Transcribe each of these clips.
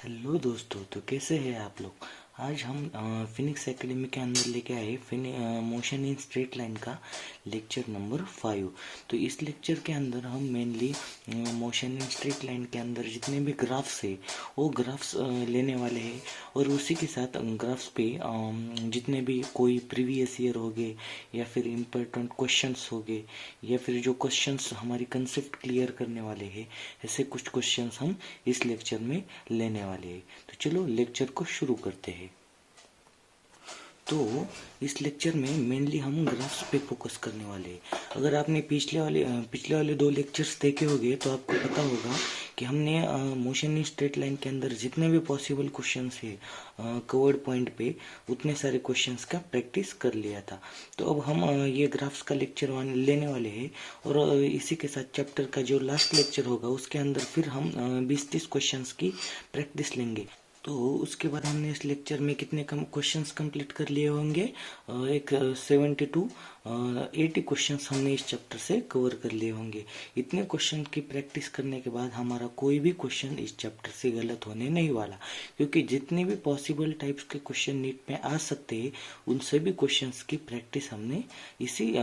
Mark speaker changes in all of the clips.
Speaker 1: Hello दोस्तों, तो कैसे हैं आप लोग। आज हम फिनिक्स एकेडमी के अंदर लेके आए मोशन इन स्ट्रेट लाइन का लेक्चर नंबर 5। तो इस लेक्चर के अंदर हम mainly motion in straight line के अंदर जितने भी ग्राफ्स है वो ग्राफ्स लेने वाले हैं और उसी के साथ ग्राफ्स पे जितने भी कोई प्रीवियस ईयर हो गए या फिर इम्पोर्टेंट क्वेश्चंस हो गए या फिर जो क्वेश्चंस हमारी कंसेप्ट क्लियर करने वाले हैं, ऐसे कुछ क्वेश्चंस हम इस लेक्चर में लेने वाले हैं। तो चलो लेक्चर को शुरू करते हैं। तो इस लेक्चर में मेनली हम ग्राफ्स पे फोकस करने वाले हैं। अगर आपने पिछले वाले 2 लेक्चर्स देखे होंगे तो आपको पता होगा कि हमने मोशन इन स्ट्रेट लाइन के अंदर जितने भी पॉसिबल क्वेश्चंस है कवर्ड पॉइंट पे उतने सारे क्वेश्चंस का प्रैक्टिस कर लिया था। तो अब हम ये ग्राफ्स का लेक्चर लेने वाले हैं और इसी के साथ चैप्टर का जो लास्ट लेक्चर होगा उसके अंदर फिर हम 20-30 क्वेश्चंस की प्रैक्टिस लेंगे। तो उसके बाद हमने इस लेक्चर में कितने क्वेश्चंस कंप्लीट कर लिए होंगे, एक 70 to 80 क्वेश्चंस हमने इस चैप्टर से कवर कर लिए होंगे। इतने क्वेश्चन की प्रैक्टिस करने के बाद हमारा कोई भी क्वेश्चन इस चैप्टर से गलत होने नहीं वाला, क्योंकि जितने भी पॉसिबल टाइप्स के क्वेश्चन नीट में आ सकते हैं उन सभी क्वेश्चंस की प्रैक्टिस हमने इसी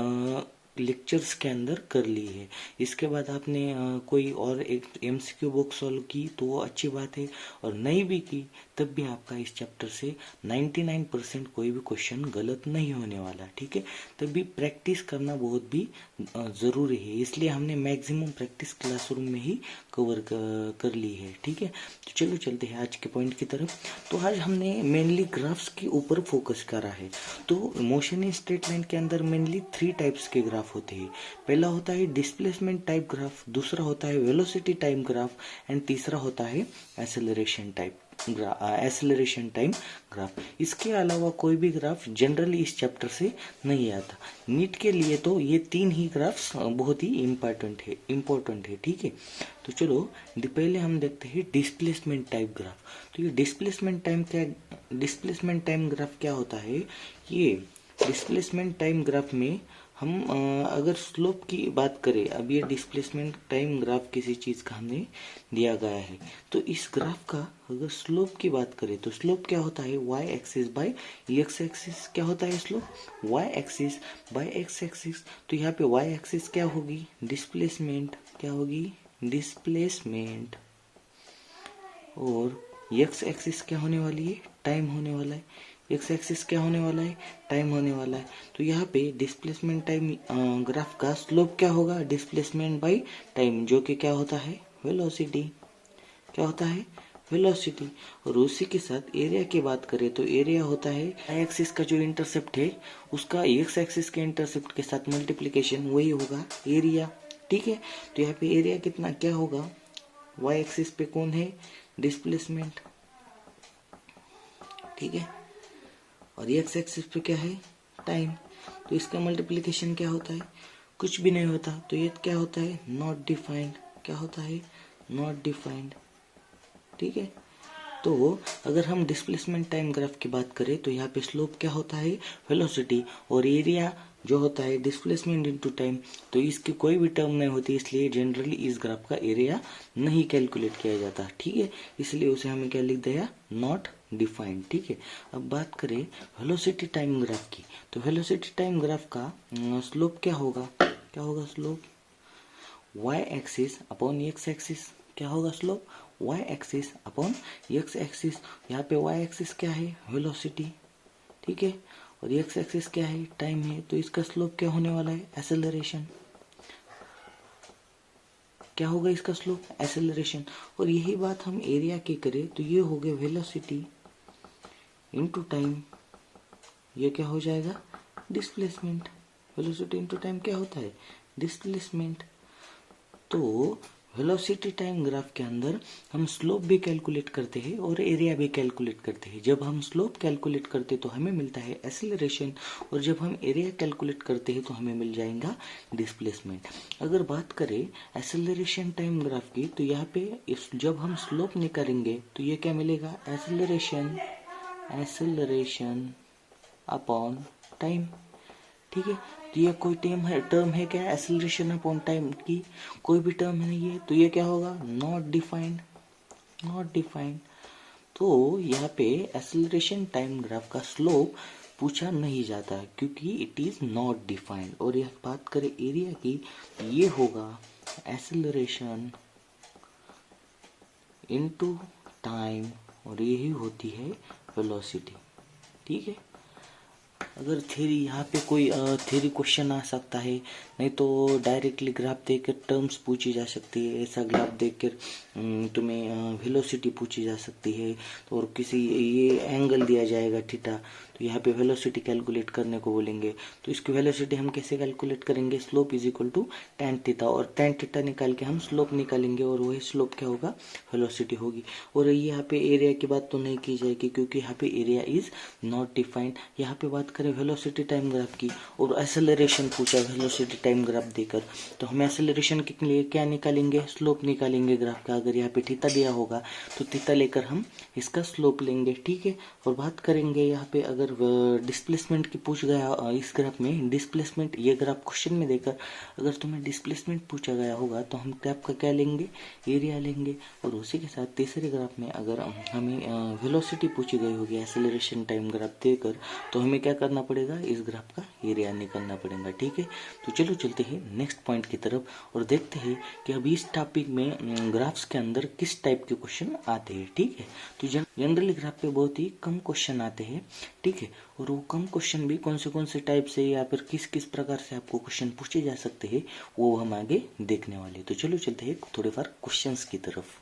Speaker 1: लेक्चर्स के अंदर कर ली है। इसके बाद आपने कोई और एक एमसीक्यू बुक सॉल्व की तो वो अच्छी बात है, और नहीं भी की तब भी आपका इस चैप्टर से 99% कोई भी क्वेश्चन गलत नहीं होने वाला। ठीक है, तब भी प्रैक्टिस करना बहुत भी ज़रूरी है, इसलिए हमने मैक्सिमम प्रैक्टिस क्लासरूम में ही कवर कर ली है। ठीक है, तो चलो चलते हैं आज के पॉइंट की तरफ। तो आज हमने मेनली ग्राफ्स के ऊपर फोकस करा है। तो मोशन इन स्ट्रेट लाइन के अंदर मेनली 3 टाइप्स के ग्राफ होते हैं। पहला होता है डिस्प्लेसमेंट टाइप ग्राफ, दूसरा होता है वेलोसिटी टाइम ग्राफ एंड तीसरा होता है एक्सेलरेशन टाइम ग्राफ। इसके अलावा कोई भी ग्राफ जनरली इस चैप्टर से नहीं आता। नीट के लिए तो ये 3 ही ग्राफ्स बहुत ही इम्पोर्टेंट है। ठीक है, तो चलो पहले हम देखते हैं डिस्प्लेसमेंट टाइप ग्राफ। तो ये डिस्प्लेसमेंट टाइम ग्राफ क्या होता है। ये डिस्प्लेसमेंट टाइम ग्राफ में हम अगर स्लोप की बात करें, अब ये डिस्प्लेसमेंट टाइम ग्राफ किसी चीज का हमने दिया गया है, तो इस ग्राफ का अगर स्लोप की बात करें तो स्लोप क्या होता है, y axis by x axis. क्या होता है slope, y axis by x axis. तो यहाँ पे y एक्सिस क्या होगी, डिस्प्लेसमेंट, क्या होगी डिस्प्लेसमेंट, और x एक्सिस क्या होने वाली है, टाइम होने वाला है। एक्स एक्सिस क्या होने वाला है, टाइम होने वाला है। तो यहाँ पे डिस्प्लेसमेंट टाइम ग्राफ का स्लोप क्या होगा, डिस्प्लेसमेंट बाय टाइम, जो कि क्या होता है वेलोसिटी। क्या होता है वेलोसिटी। और उसी के साथ एरिया की बात करें तो एरिया होता है y एक्सिस का जो इंटरसेप्ट है उसका x एक्सिस के इंटरसेप्ट के साथ मल्टीप्लीकेशन, वही होगा एरिया। ठीक है, तो यहाँ पे एरिया कितना क्या होगा, y एक्सिस पे कौन है, डिस्प्लेसमेंट। ठीक है, और x एक्सिस पे क्या है, टाइम। तो इसका मल्टीप्लिकेशन क्या होता है, कुछ भी नहीं होता। तो ये क्या होता है, नॉट डिफाइंड। क्या होता है, नॉट डिफाइंड। ठीक है, तो अगर हम डिस्प्लेसमेंट टाइम ग्राफ की बात करें तो यहाँ पे स्लोप क्या होता है, वेलोसिटी, और एरिया जो होता है डिस्प्लेसमेंट इनटू टाइम। तो इसकी कोई भी टर्म नहीं होती, इसलिए जनरली इस ग्राफ का एरिया नहीं कैलकुलेट किया जाता। ठीक है, इसलिए उसे हमें क्या लिख दिया, नॉट डिफाइंड। ठीक है, अब बात करें वेलोसिटी टाइम ग्राफ की, तो वेलोसिटी टाइम ग्राफ का स्लोप क्या होगा, क्या होगा slope, y axis upon x axis. क्या होगा slope, y axis upon x axis. यहाँ पे y एक्सिस क्या है, वेलोसिटी। ठीक है, और x एक्सिस क्या है, टाइम है। तो इसका स्लोप क्या होने वाला है, एक्सेलरेशन। क्या होगा इसका स्लोप, एक्सेलरेशन। और यही बात हम एरिया की करें तो ये हो गया वेलोसिटी इनटू टाइम, ये क्या हो जाएगा, डिस्प्लेसमेंट। वेलोसिटी इनटू टाइम क्या होता है, डिस्प्लेसमेंट। तो वेलोसिटी टाइम ग्राफ के अंदर हम स्लोप भी कैलकुलेट करते हैं और एरिया भी कैलकुलेट करते हैं। जब हम स्लोप कैलकुलेट करते हैं तो हमें मिलता है एक्सेलरेशन, और जब हम एरिया कैलकुलेट करते हैं तो हमें मिल जाएगा डिस्प्लेसमेंट। अगर बात करें एक्सेलरेशन टाइम ग्राफ की, तो यहाँ पे जब हम स्लोप निकालेंगे तो ये क्या मिलेगा, एक्सेलरेशन अपॉन टाइम। ठीक है, तो ये कोई टर्म है क्या, एक्सेलरेशन अपॉन टाइम की कोई भी टर्म नहीं है, तो ये क्या होगा, नॉट डिफाइंड। तो यहाँ पे एक्सेलरेशन टाइम ग्राफ का स्लोप पूछा नहीं जाता क्योंकि इट इज नॉट डिफाइंड। और यह बात करें एरिया की, ये होगा एक्सेलरेशन इनटू टाइम और यही होती है वेलोसिटी। ठीक है, अगर थ्योरी यहाँ पे कोई थ्योरी क्वेश्चन आ सकता है, नहीं तो डायरेक्टली ग्राफ देकर टर्म्स पूछी जा सकती है। ऐसा ग्राफ देखकर तुम्हें वेलोसिटी पूछी जा सकती है। तो और किसी ये एंगल दिया जाएगा थीटा, तो यहाँ पे वेलोसिटी कैलकुलेट करने को बोलेंगे। तो इसकी वेलोसिटी हम कैसे कैलकुलेट करेंगे? Slope is equal to tan theta, और tan थीटा निकाल के हम स्लोप निकालेंगे और वही स्लोप क्या होगा? वेलोसिटी होगी। और यहाँ पे एरिया की बात तो नहीं की जाएगी क्योंकि यहाँ पे एरिया इज नॉट डिफाइंड। यहाँ पे बात करें वेलोसिटी टाइम ग्राफ की, और एक्सेलरेशन पूछा वेलोसिटी टाइम ग्राफ देकर, तो हम एक्सेलरेशन के लिए क्या निकालेंगे? स्लोप निकालेंगे ग्राफ का। अगर यहाँ पे थीटा दिया होगा तो थीटा लेकर हम इसका स्लोप लेंगे। ठीक है, और बात करेंगे यहाँ पे अगर डिस्प्लेसमेंट की पूछ गया इस ग्राफ में, डिस्प्लेसमेंट ये ग्राफ क्वेश्चन में देकर अगर तुम्हें डिस्प्लेसमेंट पूछा गया होगा तो हम ग्राफ का क्या लेंगे? एरिया लेंगे। और उसी के साथ तीसरे ग्राफ में अगर हमें वेलोसिटी पूछी गई होगी एक्सेलरेशन टाइम ग्राफ देकर, तो हमें क्या करना पड़ेगा? इस ग्राफ का एरिया निकालना पड़ेगा। ठीक है, तो चलो चलते हैं नेक्स्ट पॉइंट की तरफ और देखते हैं कि अभी इस टॉपिक में ग्राफ्स के अंदर किस टाइप के क्वेश्चन आते हैं। ठीक है, तो जनरली ग्राफ पे बहुत ही कम क्वेश्चन आते हैं। ठीक है, और वो कम क्वेश्चन भी कौन से टाइप से या फिर किस किस प्रकार से आपको क्वेश्चन पूछे जा सकते हैं वो हम आगे देखने वाले। तो चलो चलते हैं थोड़े बार क्वेश्चंस की तरफ।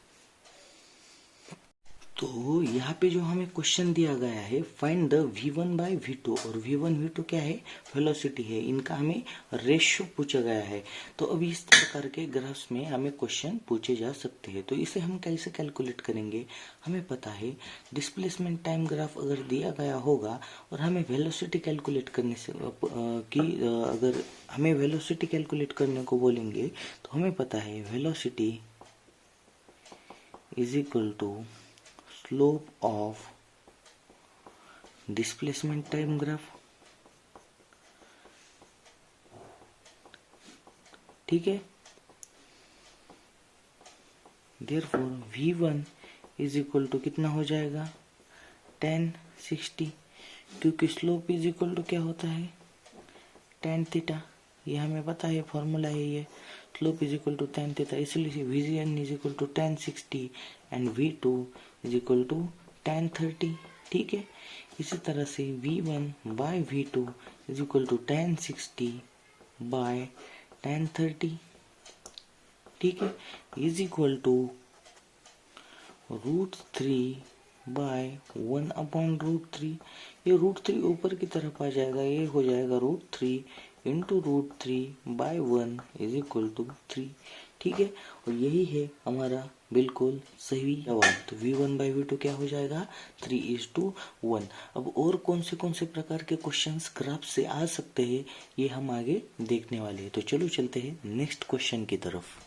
Speaker 1: तो यहाँ पे जो हमें क्वेश्चन दिया गया है, find the v1 by v2, और v1 v2 क्या है? वेलोसिटी है। इनका हमें रेशियो पूछा गया है। तो अभी इस प्रकार के ग्राफ्स में हमें क्वेश्चन पूछे जा सकते हैं। तो इसे हम कैसे कैलकुलेट करेंगे? हमें पता है डिस्प्लेसमेंट टाइम ग्राफ अगर दिया गया होगा और हमें वेलोसिटी कैलकुलेट करने से अगर हमें वेलोसिटी कैलकुलेट करने को बोलेंगे तो हमें पता है velocity is equal to slope of displacement time graph. ठीक है, therefore v1 is equal to कितना हो जाएगा? tan 60, क्योंकि स्लोप इज इक्वल टू क्या होता है? tan theta. ये हमें पता है, फॉर्मूला है ये, slope is equal to tan theta. इसलिए v1 is equal to tan 60 and v2 is equal to tan 30। ठीक है, इसी तरह से v1 by v2 is equal to tan 60 by tan 30। ठीक है, इज इक्वल टू √3 बाय 1/√3। ये √3 ऊपर की तरफ आ जाएगा, ये हो जाएगा √3 into √3 by 1 is equal to 3। ठीक है, और यही है हमारा बिल्कुल सही जवाब। तो v1 बाई v2 क्या हो जाएगा? 3:1। अब और कौन से प्रकार के क्वेश्चंस ग्राफ से आ सकते हैं ये हम आगे देखने वाले हैं। तो चलो चलते हैं नेक्स्ट क्वेश्चन की तरफ।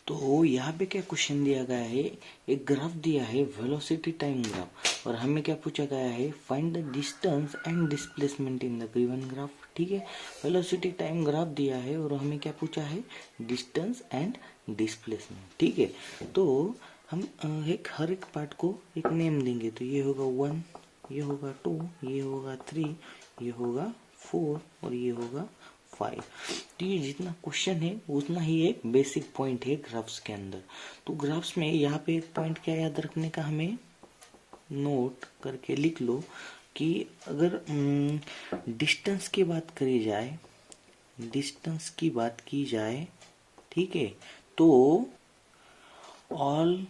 Speaker 1: तो यहाँ पे क्या क्वेश्चन दिया गया है? एक ग्राफ दिया है वेलोसिटी टाइम ग्राफ, और हमें क्या पूछा गया है? Find the distance and displacement in the given graph. ठीक है, वेलोसिटी टाइम ग्राफ दिया है और हमें क्या पूछा है? Distance and displacement. ठीक है, तो हम हर एक पार्ट को एक नेम देंगे। तो ये होगा 1, ये होगा 2, ये होगा 3, ये होगा 4 और ये होगा 5। तो ये जितना क्वेश्चन है उतना ही एक बेसिक पॉइंट है ग्राफ्स के अंदर। तो ग्राफ्स में यहाँ पे एक पॉइंट क्या याद रखने का, हमें नोट करके लिख लो कि अगर डिस्टेंस की बात करी जाए, डिस्टेंस की बात की जाए, ठीक है, तो all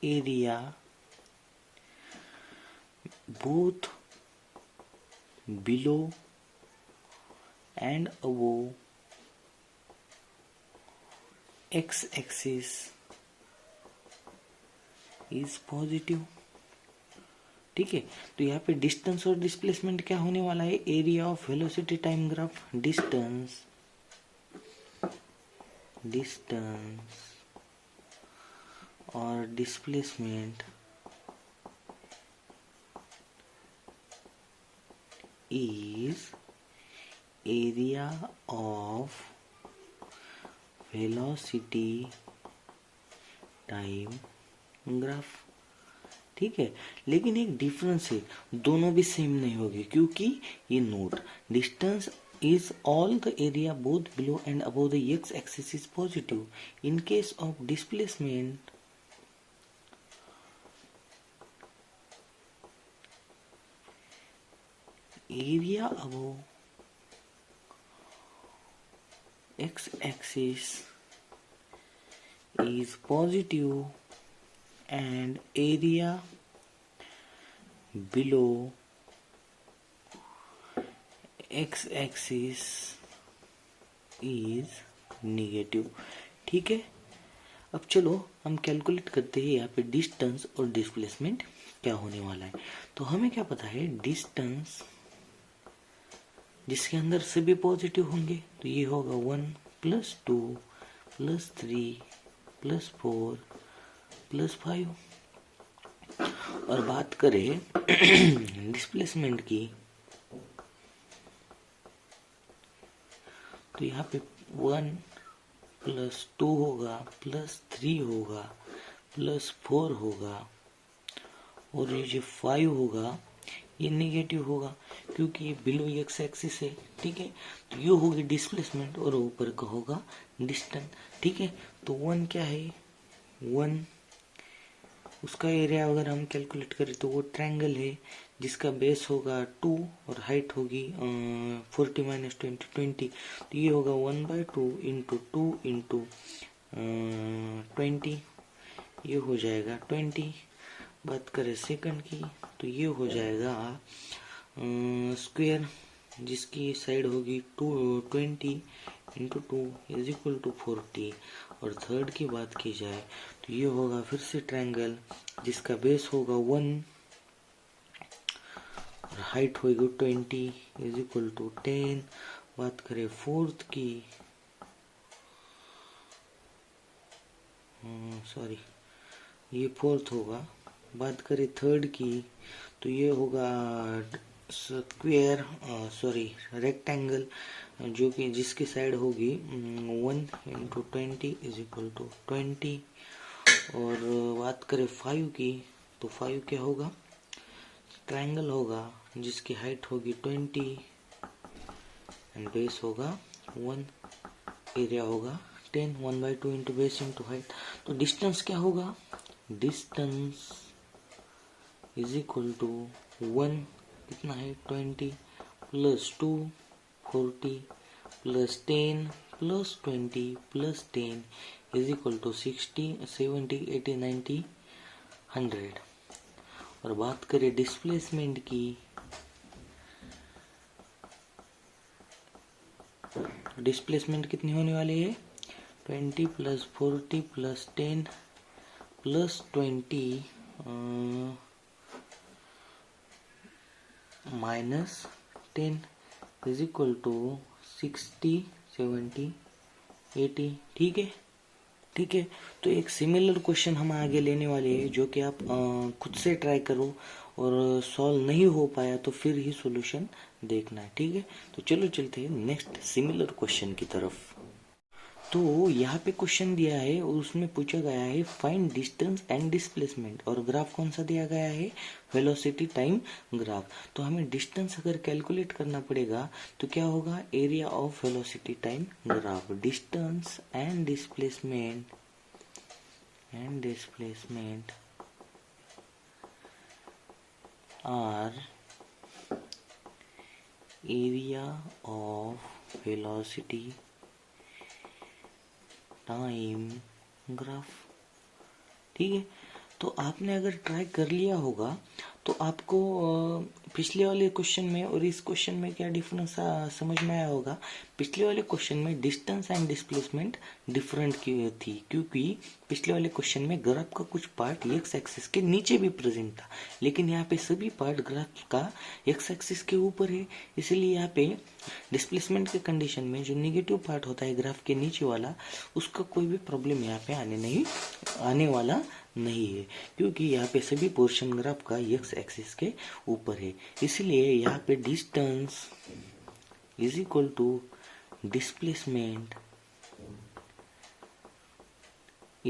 Speaker 1: area both below and above x-axis is positive। ठीक है, तो यहाँ पे डिस्टेंस और डिस्प्लेसमेंट क्या होने वाला है? Area of velocity time graph. Distance और displacement is area of velocity time graph। ठीक है। लेकिन एक डिफरेंस है, दोनों भी सेम नहीं होगी, क्योंकि ये note distance is all the area both below and above the x-axis is positive. In case of displacement, area above x-axis is positive and area below x-axis is negative. ठीक है। अब चलो हम कैलकुलेट करते हैं यहाँ पे डिस्टेंस और डिस्प्लेसमेंट क्या होने वाला है। तो हमें क्या पता है, डिस्टेंस जिसके अंदर सभी पॉजिटिव होंगे, तो ये होगा 1 + 2 + 3 + 4 + 5। और बात करें डिस्प्लेसमेंट की, तो यहाँ पे 1 + 2 होगा, +3 होगा, +4 होगा, और ये जो 5 होगा ये नेगेटिव होगा, क्योंकि ये बिलो एक्स एक्सिस है। ठीक है। तो ये होगी डिस्प्लेसमेंट और ऊपर का होगा डिस्टेंस। ठीक है। तो 1 क्या है, 1 उसका एरिया अगर हम कैलकुलेट करें तो वो ट्रायंगल है जिसका बेस होगा 2 और हाइट होगी 40 - 20 20। तो ये होगा 1/2 × 2 × 20, ये हो जाएगा 20। बात करें सेकंड की, तो ये हो जाएगा स्क्वायर जिसकी साइड होगी 20 × 2 = 40। और थर्ड की बात की जाए तो ये होगा फिर से ट्रायंगल जिसका बेस होगा 1 और हाइट होगी 20 = 10। बात करें फोर्थ की, सॉरी ये फोर्थ होगा। बात करें थर्ड की, तो ये होगा स्क्वायर रेक्टेंगल जो कि जिसकी साइड होगी 1 × 20 = 20। और बात करें 5 की, तो 5 क्या होगा, ट्रायंगल होगा जिसकी हाइट होगी 20 एंड बेस होगा 1, एरिया होगा 10, 1/2 × बेस × हाइट। तो डिस्टेंस क्या होगा, डिस्टेंस = 1 कितना है 20 + 2 40 + 10 + 20 + 10 = 60 70 80 90 100। और बात करें डिस्प्लेसमेंट की, डिस्प्लेसमेंट कितनी होने वाली है, 20 + 40 + 10 + 20 -10 = 60 70 80। ठीक है। ठीक है। तो एक सिमिलर क्वेश्चन हम आगे लेने वाले हैं जो कि आप खुद से ट्राई करो और सॉल्व नहीं हो पाया तो फिर ही सॉल्यूशन देखना है। ठीक है। तो चलो चलते हैं नेक्स्ट सिमिलर क्वेश्चन की तरफ। तो यहाँ पे क्वेश्चन दिया है और उसमें पूछा गया है फाइंड डिस्टेंस एंड डिस्प्लेसमेंट, और ग्राफ कौन सा दिया गया है, वेलोसिटी टाइम ग्राफ। तो हमें डिस्टेंस अगर कैलकुलेट करना पड़ेगा तो क्या होगा, area of velocity time graph. Distance and displacement are area of velocity time graph. ठीक है। तो आपने अगर ट्राई कर लिया होगा तो आपको पिछले वाले क्वेश्चन में और इस क्वेश्चन में क्या डिफरेंस समझ में आया होगा। पिछले वाले क्वेश्चन में डिस्टेंस एंड डिस्प्लेसमेंट डिफरेंट की थी, क्योंकि पिछले वाले क्वेश्चन में ग्राफ का कुछ पार्ट एक्स एक्सिस के नीचे भी प्रेजेंट था, लेकिन यहाँ पे सभी पार्ट ग्राफ का एक्स एक्सिस के ऊपर है। इसलिए यहाँ पे डिस्प्लेसमेंट के कंडीशन में जो नेगेटिव पार्ट होता है ग्राफ के नीचे वाला, उसका कोई भी प्रॉब्लम यहाँ पे आने वाला नहीं है, क्योंकि यहाँ पे सभी पोर्शन ग्राफ का एक्स एक्सिस के ऊपर है। इसलिए यहाँ पे distance = displacement =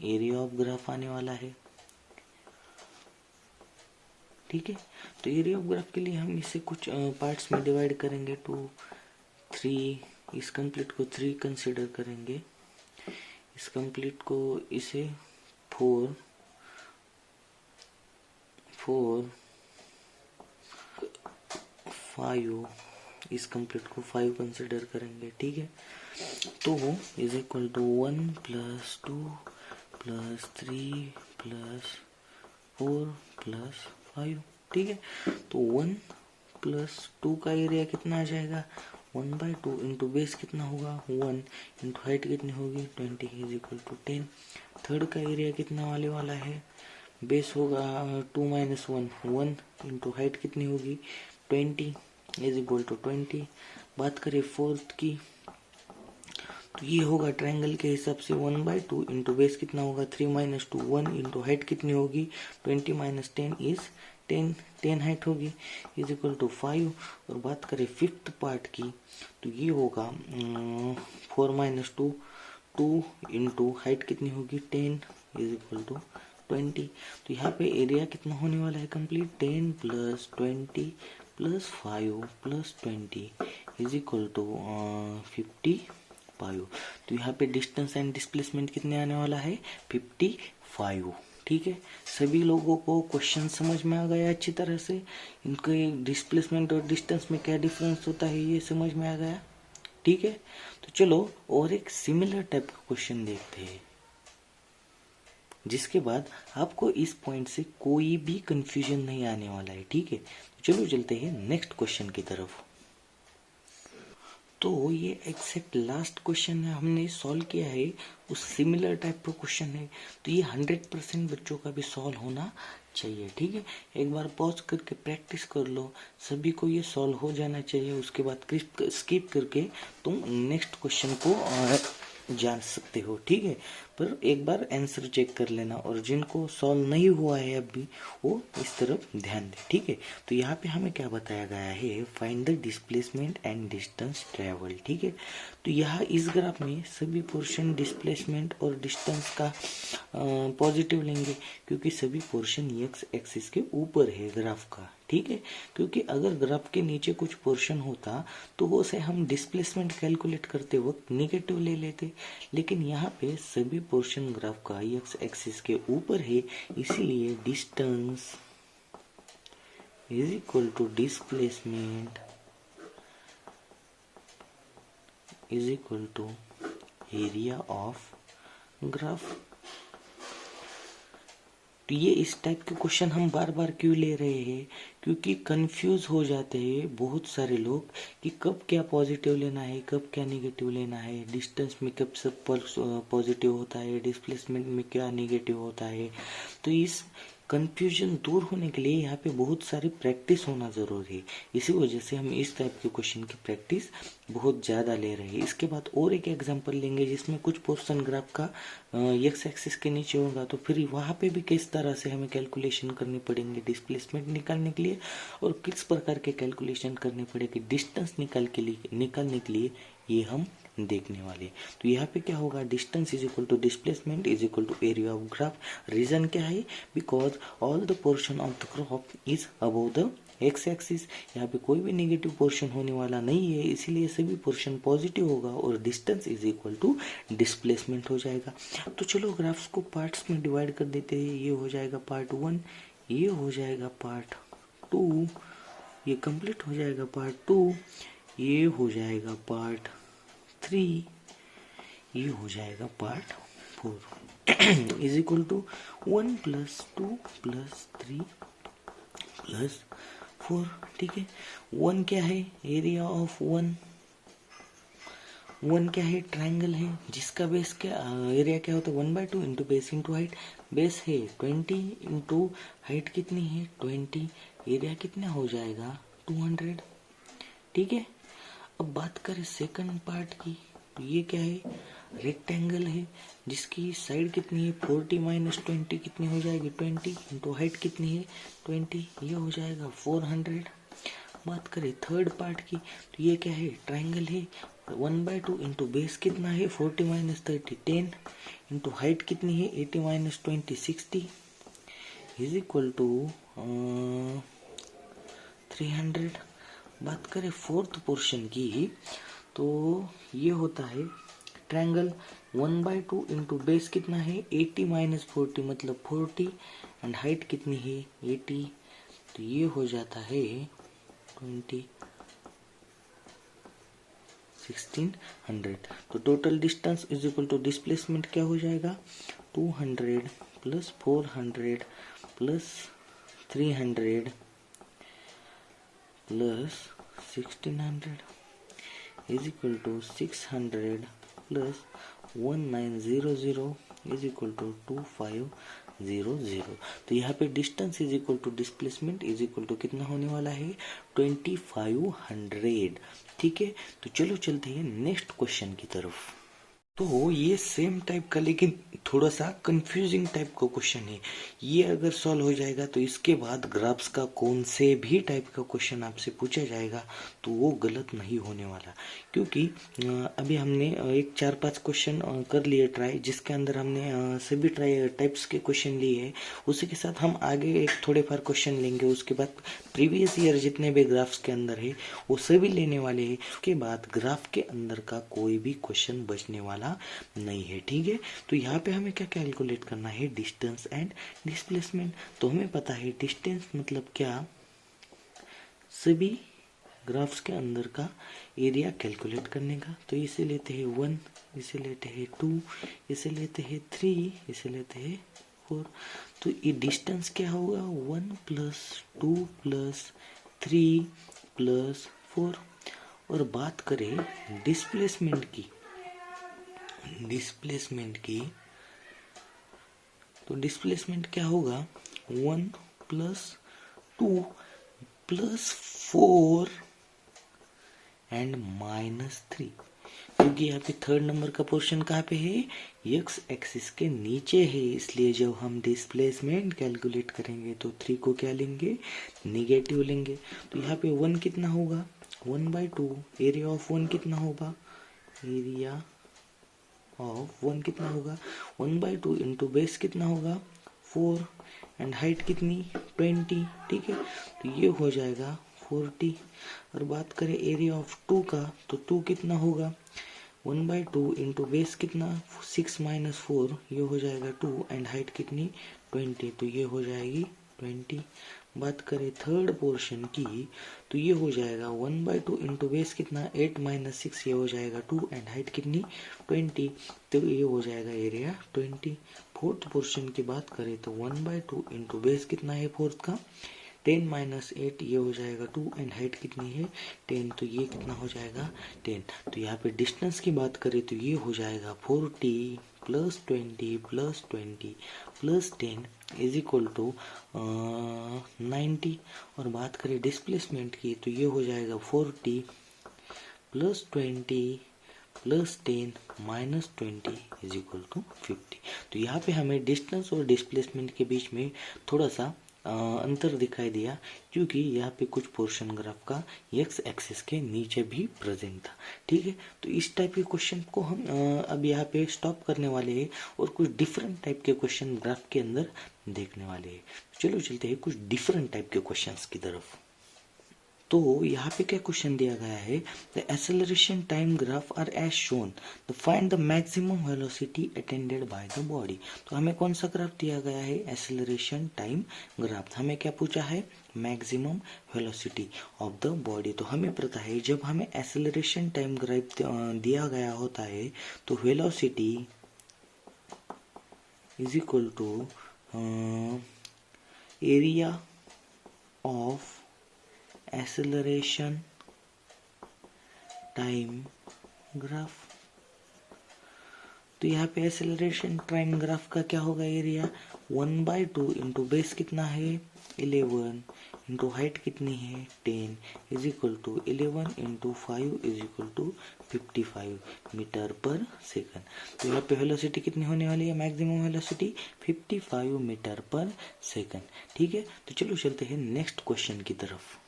Speaker 1: area of graph आने वाला है। ठीक है। तो एरिया ऑफ ग्राफ के लिए हम इसे कुछ पार्ट्स में डिवाइड करेंगे, 2 3, इस कंप्लीट को 3 कंसिडर करेंगे, इस कंप्लीट को इसे 4 5, इस कंप्लीट को 5 कंसिडर करेंगे, ठीक है। तो इज इक्वल टू 1 + 2 + 3 + 4 + 5, ठीक है। तो 1 + 2 का एरिया कितना आ जाएगा, 1/2 इंटू बेस कितना होगा 1 इंटू हाइट कितनी होगी 20 इज इक्वल टू 10। थर्ड का एरिया कितना वाले वाला है, बेस होगा 2 - 1, 1 इंटू हाइट कितनी होगी 20 इज इक्वल टू 20। बात करें फोर्थ की, तो ये होगा ट्रायंगल के हिसाब से 1/2 इंटू बेस कितना होगा 3 - 2, 1 इंटू हाइट कितनी होगी 20 - 10 इज 10 हाइट होगी इज इक्वल टू 5। और बात करें फिफ्थ पार्ट की, तो ये होगा 4 - 2, 2 इंटू हाइट कितनी होगी 10 इज इक्वल टू 20। तो यहाँ पे एरिया कितना होने वाला है कंप्लीट 10 + 20 + 5 + 20 इज इक्वल टू 55। तो यहाँ पे डिस्टेंस एंड डिस्प्लेसमेंट कितने आने वाला है 55, ठीक है। सभी लोगों को क्वेश्चन समझ में आ गया अच्छी तरह से, इनके डिस्प्लेसमेंट और डिस्टेंस में क्या डिफरेंस होता है ये समझ में आ गया, ठीक है। तो चलो और एक सिमिलर टाइप का क्वेश्चन देखते हैं, जिसके बाद आपको इस पॉइंट से कोई भी कंफ्यूजन नहीं आने वाला है, ठीक है। चलो चलते हैं नेक्स्ट क्वेश्चन की तरफ। तो ये एक्सेप्ट लास्ट क्वेश्चन है, हमने सॉल्व किया है उस सिमिलर टाइप का क्वेश्चन है, तो ये 100% बच्चों का भी सॉल्व होना चाहिए, ठीक है। एक बार पॉज करके प्रैक्टिस कर लो, सभी को ये सॉल्व हो जाना चाहिए। उसके बाद स्किप करके तुम नेक्स्ट क्वेश्चन को जान सकते हो, ठीक है। पर एक बार आंसर चेक कर लेना, और जिनको सॉल्व नहीं हुआ है अभी वो इस तरफ ध्यान दे, ठीक है। तो यहाँ पे हमें क्या बताया गया है, find the displacement and distance travel, ठीक है। तो यहाँ इस ग्राफ में सभी पोर्शन डिस्प्लेसमेंट और डिस्टेंस का पॉजिटिव लेंगे, क्योंकि सभी पोर्शन एक्स एक्सिस के ऊपर है ग्राफ का, ठीक है। क्योंकि अगर ग्राफ के नीचे कुछ पोर्शन होता तो वो से हम डिस्प्लेसमेंट कैलकुलेट करते वक्त नेगेटिव ले लेते, लेकिन यहाँ पे सभी पोर्शन ग्राफ का एक्स एक्सिस के ऊपर है, इसीलिए distance is equal to displacement is equal to area of graph. तो ये इस टाइप के क्वेश्चन हम बार बार क्यों ले रहे हैं, क्योंकि कंफ्यूज हो जाते हैं बहुत सारे लोग कि कब क्या पॉजिटिव लेना है कब क्या नेगेटिव लेना है, डिस्टेंस में कब सब पॉजिटिव होता है, डिस्प्लेसमेंट में क्या नेगेटिव होता है। तो इस कंफ्यूजन दूर होने के लिए यहाँ पे बहुत सारी प्रैक्टिस होना जरूरी है, इसी वजह से हम इस टाइप के क्वेश्चन की प्रैक्टिस बहुत ज़्यादा ले रहे हैं। इसके बाद और एक एग्जांपल लेंगे जिसमें कुछ पोर्शन ग्राफ का एक्स एक्सिस के नीचे होगा, तो फिर वहाँ पे भी किस तरह से हमें कैलकुलेशन करनी पड़ेंगे डिस्प्लेसमेंट निकालने के लिए, और किस प्रकार के कैलकुलेशन करनी पड़ेगी डिस्टेंस निकालने के लिए, ये हम देखने वाले। तो यहाँ पे क्या होगा, distance is equal to displacement is equal to area of graph. Reason क्या है, because all the portion of the graph is above the x axis. यहाँ पे कोई भी नेगेटिव पोर्शन होने वाला नहीं है, इसीलिए सभी पोर्शन पॉजिटिव होगा और distance is equal to displacement हो जाएगा। तो चलो ग्राफ्स को पार्ट्स में डिवाइड कर देते हैं। ये हो जाएगा पार्ट 1, ये हो जाएगा पार्ट 2, ये कंप्लीट हो जाएगा पार्ट 2, ये हो जाएगा पार्ट 3, ये हो जाएगा पार्ट 4 इज इक्वल टू 1 + 2 + 3 + 4, ठीक है। 1 क्या है, एरिया ऑफ 1 क्या है, ट्रायंगल है जिसका बेस क्या एरिया क्या होता है 1/2 into base into height. Base है 20 इंटू हाइट कितनी है 20, एरिया कितना हो जाएगा 200, ठीक है। अब बात करें सेकंड पार्ट की, तो ये क्या है, रेक्टेंगल है जिसकी साइड कितनी है 40 - 20 कितनी हो जाएगी 20 इंटू हाइट कितनी है 20, ये हो जाएगा 400। बात करें थर्ड पार्ट की, तो ये क्या है, ट्रायंगल है 1/2 इंटू बेस कितना है 40 - 30 10 इंटू हाइट कितनी है 80 - 20 60 इज इक्वल टू 300। बात करें फोर्थ पोर्शन की, तो ये होता है ट्रायंगल 1/2 इंटू बेस कितना है 80 माइनस 40 मतलब 40 एंड हाइट कितनी है 80, तो ये हो जाता है 20 1600। तो total distance is equal to displacement क्या हो जाएगा 200 plus 400 plus 300 plus 1600 is equal to 600 plus 1900 is equal to 2500। तो यहाँ पे distance is equal to displacement is equal to कितना होने वाला है 2500। ठीक है, तो चलो चलते हैं नेक्स्ट क्वेश्चन की तरफ। तो ये सेम टाइप का लेकिन थोड़ा सा कंफ्यूजिंग टाइप का क्वेश्चन है। ये अगर सॉल्व हो जाएगा तो इसके बाद ग्राफ्स का कौन से भी टाइप का क्वेश्चन आपसे पूछा जाएगा तो वो गलत नहीं होने वाला, क्योंकि अभी हमने एक 4-5 क्वेश्चन कर लिए ट्राई, जिसके अंदर हमने सभी टाइप्स के क्वेश्चन लिए हैं। उसी के साथ हम आगे एक थोड़े फार क्वेश्चन लेंगे, उसके बाद प्रीवियस ईयर जितने भी ग्राफ्स के अंदर है वो सभी लेने वाले हैं। उसके बाद ग्राफ के अंदर का कोई भी क्वेश्चन बचने वाला नहीं है। ठीक है, तो यहाँ पे हमें क्या कैलकुलेट करना है डिस्टेंस एंड डिस्प्लेसमेंट। तो हमें पता है डिस्टेंस मतलब क्या, सभी ग्राफ्स के अंदर का एरिया कैलकुलेट करने का। तो इसे लेते हैं 1, इसे लेते हैं 2, इसे लेते हैं 3, इसे लेते हैं 4। तो ये डिस्टेंस क्या होगा 1 प्लस 2 प्लस 3 प्लस 4। और बात करें डिस्प्लेसमेंट की, तो डिस्प्लेसमेंट क्या होगा 1 प्लस 2 प्लस 4 एंड माइनस 3, क्योंकि यहाँ पे थर्ड नंबर का पोर्शन कहाँ पे है एक्स एक्सिस के नीचे है, इसलिए जब हम डिस्प्लेसमेंट कैलकुलेट करेंगे तो 3 को क्या लेंगे निगेटिव लेंगे। तो यहाँ पे 1 कितना होगा 1/2, एरिया ऑफ 1 कितना होगा, एरिया ऑफ 1 कितना होगा 1/2 इंटू बेस कितना होगा 4 एंड हाइट कितनी 20। ठीक है, तो ये हो जाएगा 40। और बात करें एरिया ऑफ 2 का, तो 2 कितना होगा 1/2 इंटू बेस कितना 6 माइनस 4, ये हो जाएगा 2 एंड हाइट कितनी 20, तो ये हो जाएगी 20। बात करें थर्ड पोर्शन की, तो ये हो जाएगा 1/2 इंटू बेस कितना 8 माइनस 6, ये हो जाएगा 2 एंड हाइट कितनी 20, तो ये हो जाएगा एरिया 20। फोर्थ पोर्शन की बात करें तो 1/2 इंटू बेस कितना है फोर्थ का 10 माइनस 8, ये हो जाएगा 2 एंड हाइट कितनी है 10, तो ये कितना हो जाएगा 10। तो यहाँ पे डिस्टेंस की बात करें तो ये हो जाएगा 40 plus 20 plus 20 plus 10 is equal to 90। और बात करें डिस्प्लेसमेंट की, तो ये हो जाएगा 40 plus 20 plus 10 minus 20 is equal to 50। तो यहाँ पे हमें डिस्टेंस और डिस्प्लेसमेंट के बीच में थोड़ा सा अंतर दिखाई दिया, क्योंकि यहाँ पे कुछ पोर्शन ग्राफ का एक्स एक्सिस के नीचे भी प्रेजेंट था। ठीक है, तो इस टाइप के क्वेश्चन को हम अब यहाँ पे स्टॉप करने वाले हैं और कुछ डिफरेंट टाइप के क्वेश्चन ग्राफ के अंदर देखने वाले हैं। चलो चलते हैं कुछ डिफरेंट टाइप के क्वेश्चंस की तरफ। तो यहाँ पे क्या क्वेश्चन दिया गया है, the acceleration time graph are as shown, the find the maximum velocity attended by the body. तो हमें कौन सा ग्राफ दिया गया है एक्सेलरेशन टाइम ग्राफ। हमें क्या पूछा है maximum velocity of the body. तो हमें पता है जब हमें एक्सेलरेशन टाइम ग्राफ दिया गया होता है तो velocity is equal to area of acceleration time graph. तो यहाँ पे एक्सेलरेशन टाइम ग्राफ का क्या होगा एरिया 1/2 इंटू बेस कितना है 11 इंटू हाइट कितनी है 10 is equal to 11 into 5 is equal to 55 metre per second. तो यहाँ पे वेलोसिटी कितनी होने वाली है maximum velocity 55 metre per second. ठीक है, तो चलो चलते हैं नेक्स्ट क्वेश्चन की तरफ।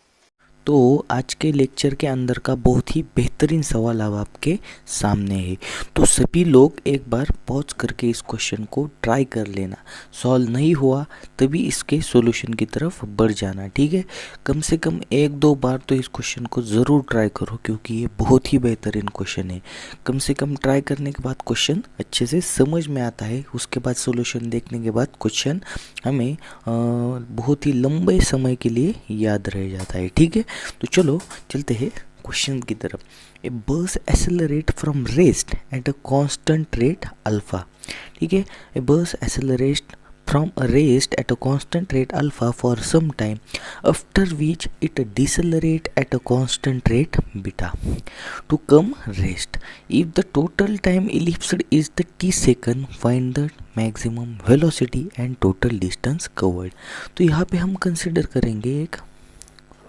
Speaker 1: तो आज के लेक्चर के अंदर का बहुत ही बेहतरीन सवाल अब आपके सामने है। तो सभी लोग एक बार पॉज करके इस क्वेश्चन को ट्राई कर लेना। सॉल्व नहीं हुआ तभी इसके सॉल्यूशन की तरफ बढ़ जाना, ठीक है। कम से कम 1-2 बार तो इस क्वेश्चन को ज़रूर ट्राई करो, क्योंकि ये बहुत ही बेहतरीन क्वेश्चन है। कम से कम ट्राई करने के बाद क्वेश्चन अच्छे से समझ में आता है, उसके बाद सॉल्यूशन देखने के बाद क्वेश्चन हमें बहुत ही लंबे समय के लिए याद रह जाता है, ठीक है। तो चलो चलते हैं क्वेश्चन की तरफ। A bus accelerate from rest at a constant rate alpha, ठीक है। A bus accelerate from a rest at a constant rate alpha for some time after which it decelerate at a constant rate beta to come rest. If the total time elipsed is the t second, find the maximum velocity and total distance covered। तो यहाँ पे हम consider करेंगे एक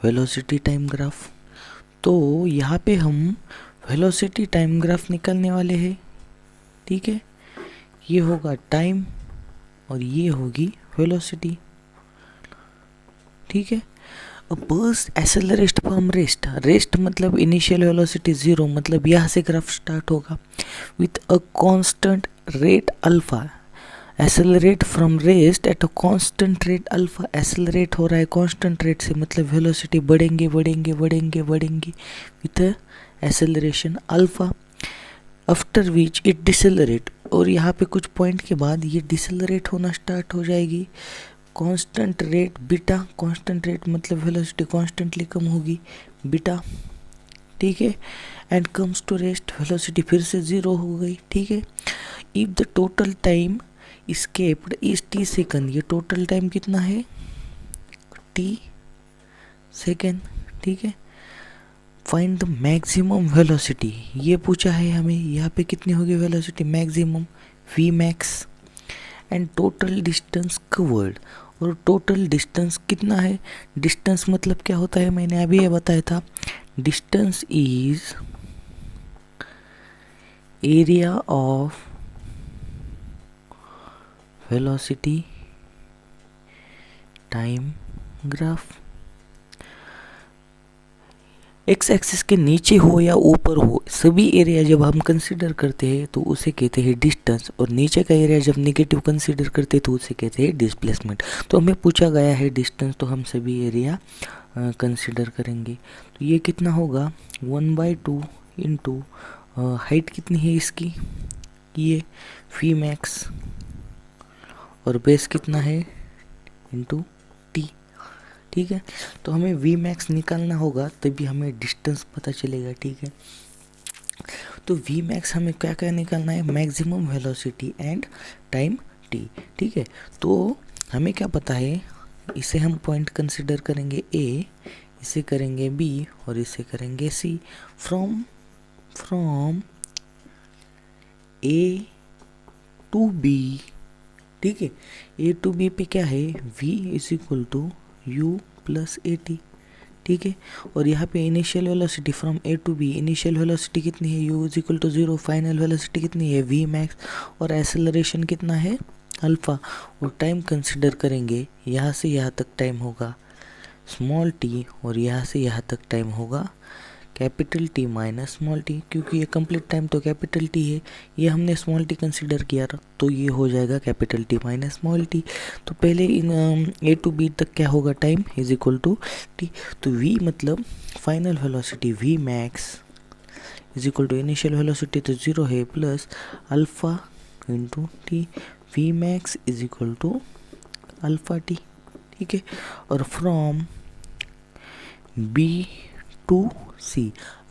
Speaker 1: velocity time graph. तो यहाँ पे हम वेलोसिटी टाइम ग्राफ निकालने वाले हैं, ठीक है। ये होगा टाइम और ये होगी वेलोसिटी, ठीक है। बस एक्सेलरेट फ्रॉम रेस्ट, रेस्ट मतलब इनिशियल वेलोसिटी 0, मतलब यहाँ से ग्राफ स्टार्ट होगा with a constant rate alpha. Accelerate from rest at a constant rate alpha, accelerate हो रहा है कांस्टेंट रेट से, मतलब वेलोसिटी बढ़ेंगे बढ़ेंगे बढ़ेंगे बढ़ेंगे with acceleration alpha. After which it decelerate, और यहाँ पे कुछ पॉइंट के बाद ये डिसेलरेट होना स्टार्ट हो जाएगी constant rate beta. Constant rate मतलब वेलोसिटी कॉन्स्टेंटली कम होगी बीटा, ठीक है। And comes to rest, velocity फिर से 0 हो गई, ठीक है। If the total time escaped is t second, ये टोटल टाइम कितना है t सेकंड, ठीक है। फाइंड द मैक्सिमम वेलोसिटी, ये पूछा है हमें, यहाँ पे कितनी होगी velocity maximum v max। And total distance covered, और टोटल डिस्टेंस कितना है। डिस्टेंस मतलब क्या होता है, मैंने अभी ये बताया था, distance is area of velocity time graph. X axis के नीचे हो या ऊपर हो, सभी एरिया जब हम कंसीडर करते हैं तो उसे कहते हैं डिस्टेंस, और नीचे का एरिया जब नेगेटिव कंसीडर करते हैं तो उसे कहते हैं डिस्प्लेसमेंट। तो हमें पूछा गया है डिस्टेंस, तो हम सभी एरिया कंसीडर करेंगे। तो ये कितना होगा 1/2 इंटू हाइट कितनी है इसकी, ये वी मैक्स, और बेस कितना है इंटू टी, ठीक है। तो हमें वी मैक्स निकालना होगा तभी हमें डिस्टेंस पता चलेगा, ठीक है। तो वी मैक्स हमें क्या क्या निकालना है, maximum velocity and time T, ठीक है। तो हमें क्या पता है, इसे हम पॉइंट कंसिडर करेंगे ए, इसे करेंगे बी और इसे करेंगे C. From A to B, ठीक है। ए टू बी पे क्या है, v is equal to u plus a t, ठीक है। और यहाँ पे initial velocity from A to B, initial velocity कितनी है u is equal to 0, final velocity कितनी है v मैक्स, और एक्सेलरेशन कितना है अल्फा। और टाइम कंसिडर करेंगे, यहाँ से यहाँ तक टाइम होगा स्मॉल t, और यहाँ से यहाँ तक टाइम होगा capital T minus small t, क्योंकि ये कंप्लीट टाइम तो कैपिटल T है, ये हमने स्मॉल t कंसिडर किया तो ये हो जाएगा capital T minus small t। तो पहले इन ए टू बी तक क्या होगा, time is equal to t। तो v मतलब final velocity v max is equal to initial velocity तो 0 है plus alpha into t, v max is equal to alpha t, ठीक है। और फ्रॉम b टू सी,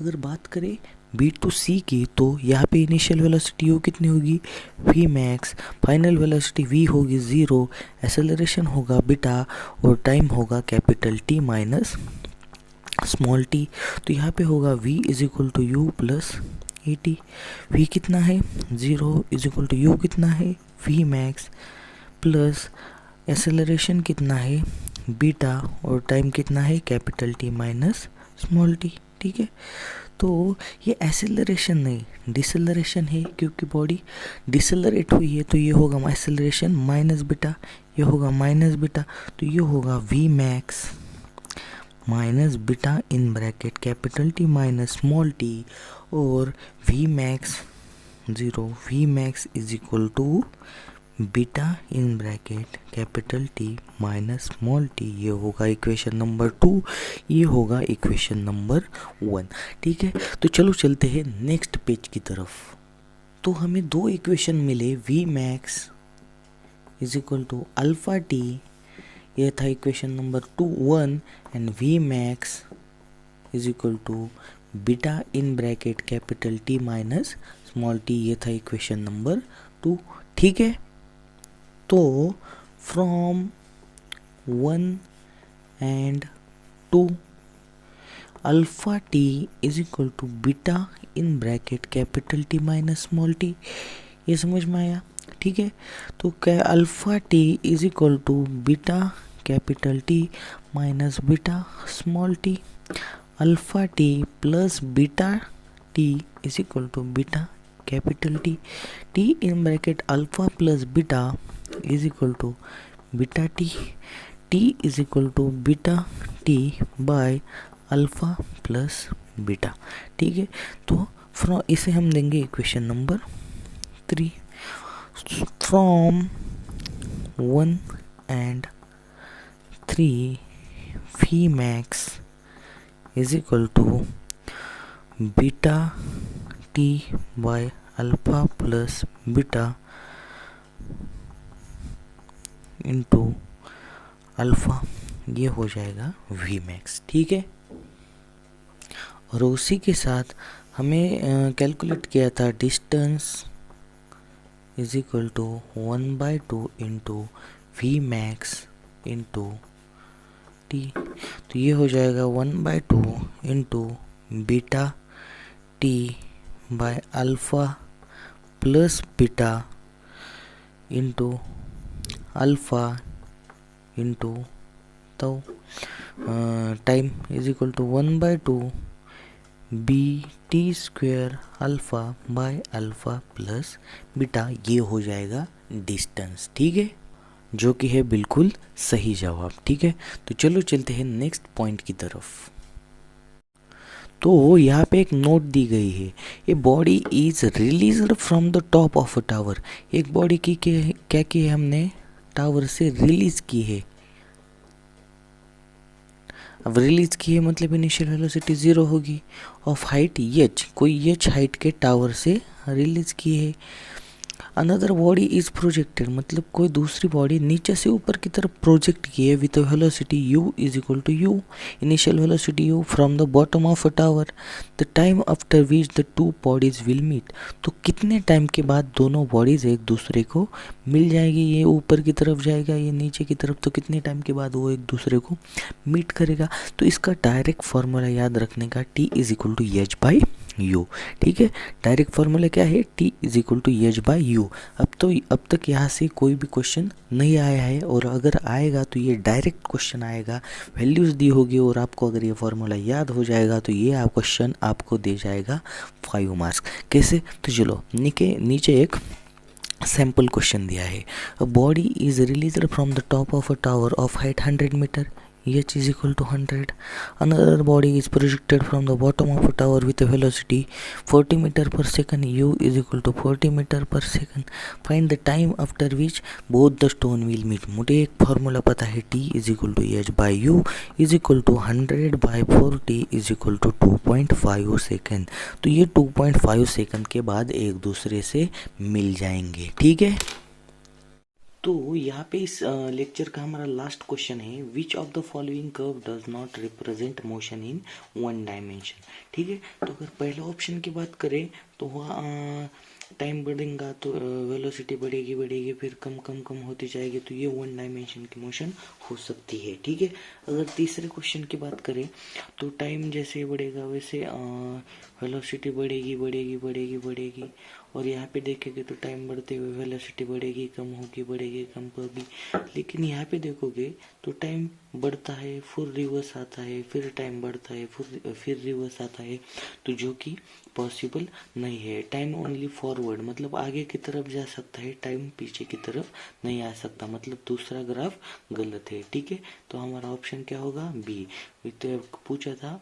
Speaker 1: अगर बात करें बी टू सी की, तो यहाँ पे इनिशियल वेलोसिटी यू कितनी होगी v max, final velocity v होगी 0, एक्सेलरेशन होगा बीटा, और टाइम होगा capital T minus small t. तो यहाँ पे होगा v is equal to u plus a t. V कितना है 0 इज इक्वल टू यू कितना है वी मैक्स, प्लस एक्सेलरेशन कितना है बीटा, और टाइम कितना है capital T minus small T, ठीक है। तो ये एक्सेलरेशन नहीं डिसेलरेशन है, क्योंकि बॉडी डिसेलरेट हुई है, तो ये होगा एक्सेलरेशन माइनस बीटा, ये होगा माइनस बीटा, तो ये होगा V max minus beta in bracket capital T minus small T, और V max 0, V max is equal to beta in bracket capital T minus small T. ये होगा equation number 2, ये होगा इक्वेशन नंबर 1। ठीक है, तो चलो चलते हैं नेक्स्ट पेज की तरफ। तो हमें दो इक्वेशन मिले, v max is equal to alpha t, ये था equation number 1, and v max is equal to beta in bracket capital T minus small T, ये था इक्वेशन नंबर 2। ठीक है, तो from 1 and 2 alpha t is equal to beta in bracket capital T minus small T, ये समझ में आया। ठीक है, तो क्या alpha t is equal to beta capital T minus beta small t, alpha t plus beta t is equal to beta capital T, t in bracket alpha plus beta is equal to beta T, t is equal to beta T by alpha plus beta. ठीक है, तो from इसे हम देंगे equation number 3। From 1 and 3 v max is equal to beta T by alpha plus beta into alpha, ये हो जाएगा V max. ठीक है, और उसी के साथ हमें कैलकुलेट किया था distance is equal to 1/2 into V max into T, तो ये हो जाएगा 1/2 into beta T by alpha plus beta into alpha into तो time is equal to 1/2 B T square alpha by alpha plus beta, ये हो जाएगा distance. ठीक है, जो कि है बिल्कुल सही जवाब। ठीक है, तो चलो चलते हैं नेक्स्ट पॉइंट की तरफ। तो यहाँ पे एक नोट दी गई है, a body is released from the top of a tower. एक बॉडी की क्या की है, हमने टावर से रिलीज की है। अब रिलीज की है मतलब इनिशियल वेलोसिटी 0 होगी, ऑफ हाइट h, कोई h हाइट के टावर से रिलीज की है। अनदर बॉडी इज प्रोजेक्टेड, मतलब कोई दूसरी बॉडी नीचे से ऊपर की तरफ प्रोजेक्ट की है with velocity u is equal to u, initial velocity u from the bottom of a tower, the time after which the two bodies will meet. तो कितने टाइम के बाद दोनों बॉडीज एक दूसरे को मिल जाएगी, ये ऊपर की तरफ जाएगा, ये नीचे की तरफ, तो कितने टाइम के बाद वो एक दूसरे को मीट करेगा। तो इसका डायरेक्ट फार्मूला याद रखने का, t is equal to h by u. ठीक है, डायरेक्ट फार्मूला क्या है, t is equal to h by u. अब तक यहाँ से कोई भी क्वेश्चन नहीं आया है, और अगर आएगा तो ये डायरेक्ट क्वेश्चन आएगा, वैल्यूज दी होगी, और आपको अगर ये फार्मूला याद हो जाएगा तो ये क्वेश्चन आपको दे जाएगा 5 मार्क्स। कैसे, तो चलो नीचे एक सैम्पल क्वेश्चन दिया है। A body is released from the top of a tower of height 100 metre, h is equal to 100. Another body is projected from the bottom of a tower with a velocity 40 meter per second, u is equal to 40 meter per second. Find the time after which both the stone will meet. मुझे एक formula पता है, t is equal to h by u is equal to 100 by 40 is equal to 2.5 second. तो ये 2.5 second के बाद एक दूसरे से मिल जाएंगे। ठीक है, तो यहाँ पे इस लेक्चर का हमारा लास्ट क्वेश्चन है, which of the following curve does not represent motion in 1 dimension. ठीक है, तो अगर पहला ऑप्शन की बात करें तो वहाँ टाइम बढ़ेगा तो वेलोसिटी बढ़ेगी, फिर कम होती जाएगी, तो ये 1 डायमेंशन की मोशन हो सकती है। ठीक है, अगर तीसरे क्वेश्चन की बात करें तो टाइम जैसे बढ़ेगा वैसे वेलोसिटी बढ़ेगी, और यहाँ पे देखेंगे तो टाइम बढ़ते हुए वेलोसिटी बढ़ेगी, कम होगी, बढ़ेगी, कम होगी। लेकिन यहाँ पे देखोगे तो टाइम बढ़ता है, फिर रिवर्स आता है, फिर टाइम बढ़ता है, फिर रिवर्स आता है, तो जो कि पॉसिबल नहीं है। टाइम ओनली फॉरवर्ड मतलब आगे की तरफ जा सकता है, टाइम पीछे की तरफ नहीं आ सकता, मतलब दूसरा ग्राफ गलत है। ठीक है, तो हमारा ऑप्शन क्या होगा? बी। पूछा था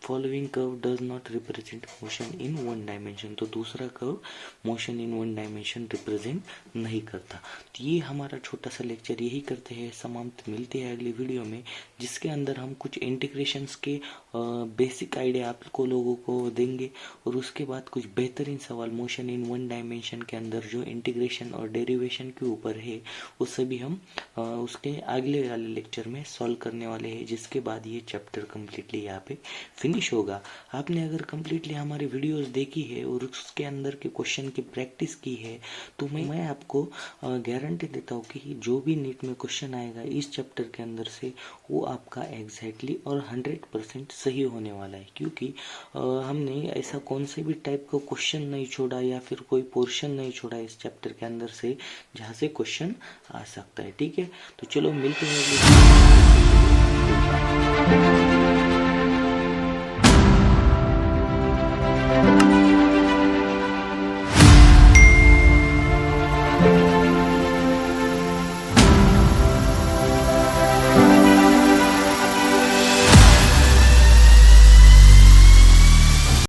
Speaker 1: following curve does not represent motion in one dimension, तो दूसरा curve motion in one dimension represent नहीं करता। तो ये हमारा छोटा सा लेक्चर यही करते हैं समाप्त। मिलते हैं अगली वीडियो में, जिसके अंदर हम कुछ इंटीग्रेशंस के बेसिक आइडिया आपको लोगों को देंगे, और उसके बाद कुछ बेहतरीन सवाल मोशन इन वन डायमेंशन के अंदर जो इंटीग्रेशन और डेरिवेशन के ऊपर है, वो सभी हम उसके अगले वाले लेक्चर में सॉल्व करने वाले हैं, जिसके बाद ये चैप्टर कम्प्लीटली यहाँ पे फिनिश होगा। आपने अगर कम्प्लीटली हमारी वीडियोस देखी है और उसके अंदर के क्वेश्चन की प्रैक्टिस की है, तो मैं आपको गारंटी देता हूँ कि जो भी नीट में क्वेश्चन आएगा इस चैप्टर के अंदर से, वो आपका एग्जैक्टली और 100% सही होने वाला है। क्योंकि हमने ऐसा कौन से भी टाइप का क्वेश्चन नहीं छोड़ा या फिर कोई पोर्शन नहीं छोड़ा इस चैप्टर के अंदर से जहाँ से क्वेश्चन आ सकता है। ठीक है, तो चलो मिलते हैं।